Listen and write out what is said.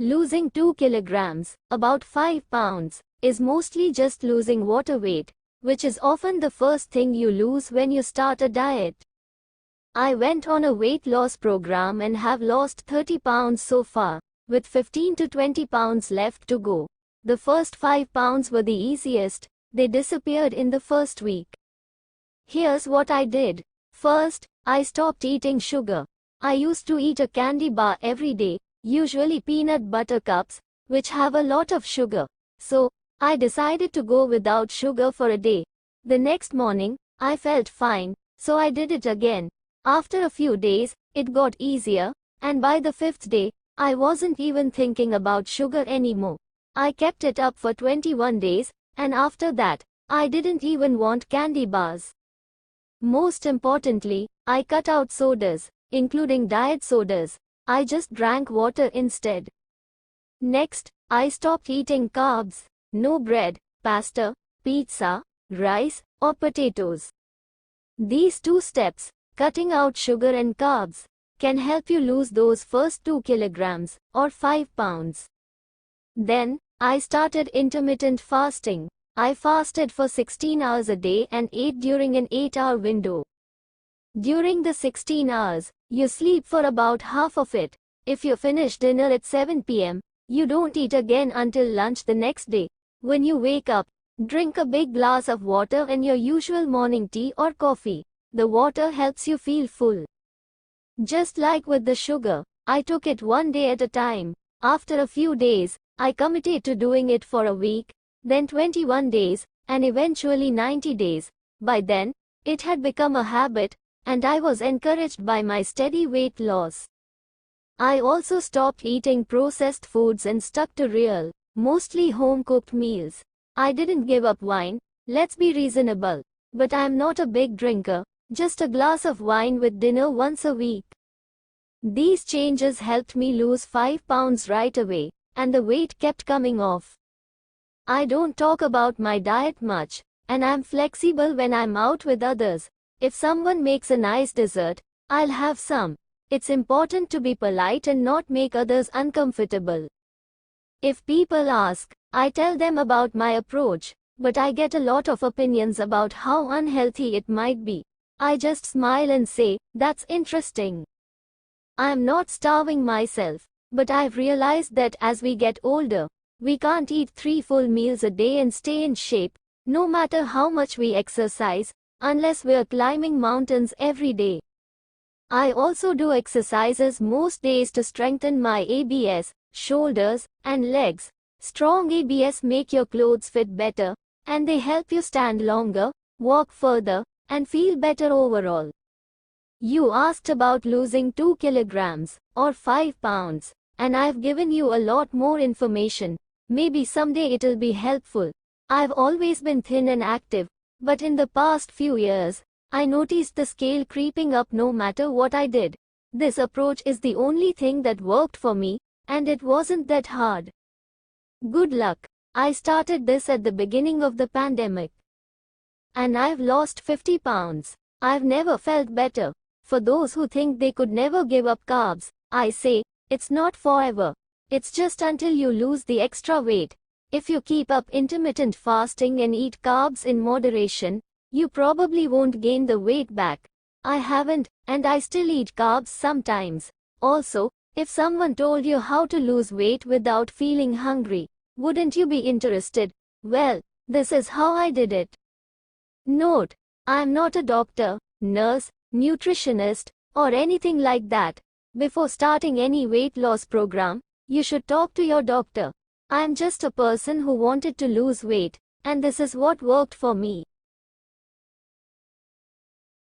Losing 2 kilograms, about 5 pounds, is mostly just losing water weight, which is often the first thing you lose when you start a diet. I went on a weight loss program and have lost 30 pounds so far, with 15 to 20 pounds left to go. The first 5 pounds were the easiest, they disappeared in the first week. Here's what I did. First, I stopped eating sugar. I used to eat a candy bar every day, usually peanut butter cups, which have a lot of sugar. So, I decided to go without sugar for a day. The next morning, I felt fine, so I did it again. After a few days, it got easier, and by the 5th day, I wasn't even thinking about sugar anymore. I kept it up for 21 days, and after that, I didn't even want candy bars. Most importantly, I cut out sodas, including diet sodas. I just drank water instead. Next, I stopped eating carbs. No bread, pasta, pizza, rice, or potatoes. These 2 steps, cutting out sugar and carbs, can help you lose those first 2 kilograms, or 5 pounds. Then, I started intermittent fasting. I fasted for 16 hours a day and ate during an 8-hour window. During the 16 hours, you sleep for about half of it. If you finish dinner at 7 p.m., you don't eat again until lunch the next day. When you wake up, drink a big glass of water and your usual morning tea or coffee. The water helps you feel full. Just like with the sugar, I took it one day at a time. After a few days, I committed to doing it for a week, then 21 days, and eventually 90 days. By then, it had become a habit, and I was encouraged by my steady weight loss. I also stopped eating processed foods and stuck to real, mostly home-cooked meals. I didn't give up wine, let's be reasonable, but I'm not a big drinker, just a glass of wine with dinner once a week. These changes helped me lose 5 pounds right away, and the weight kept coming off. I don't talk about my diet much, and I'm flexible when I'm out with others. If someone makes a nice dessert, I'll have some. It's important to be polite and not make others uncomfortable. If people ask, I tell them about my approach, but I get a lot of opinions about how unhealthy it might be. I just smile and say, that's interesting. I'm not starving myself, but I've realized that as we get older, we can't eat 3 full meals a day and stay in shape, no matter how much we exercise, unless we're climbing mountains every day. I also do exercises most days to strengthen my abs, shoulders, and legs. Strong abs make your clothes fit better, and they help you stand longer, walk further, and feel better overall. You asked about losing 2 kilograms, or 5 pounds, and I've given you a lot more information. Maybe someday it'll be helpful. I've always been thin and active, but in the past few years, I noticed the scale creeping up no matter what I did. This approach is the only thing that worked for me, and it wasn't that hard. Good luck. I started this at the beginning of the pandemic, and I've lost 50 pounds. I've never felt better. For those who think they could never give up carbs, I say, it's not forever. It's just until you lose the extra weight. If you keep up intermittent fasting and eat carbs in moderation, you probably won't gain the weight back. I haven't, and I still eat carbs sometimes. Also, if someone told you how to lose weight without feeling hungry, wouldn't you be interested? Well, this is how I did it. Note: I'm not a doctor, nurse, nutritionist, or anything like that. Before starting any weight loss program, you should talk to your doctor. I'm just a person who wanted to lose weight, and this is what worked for me.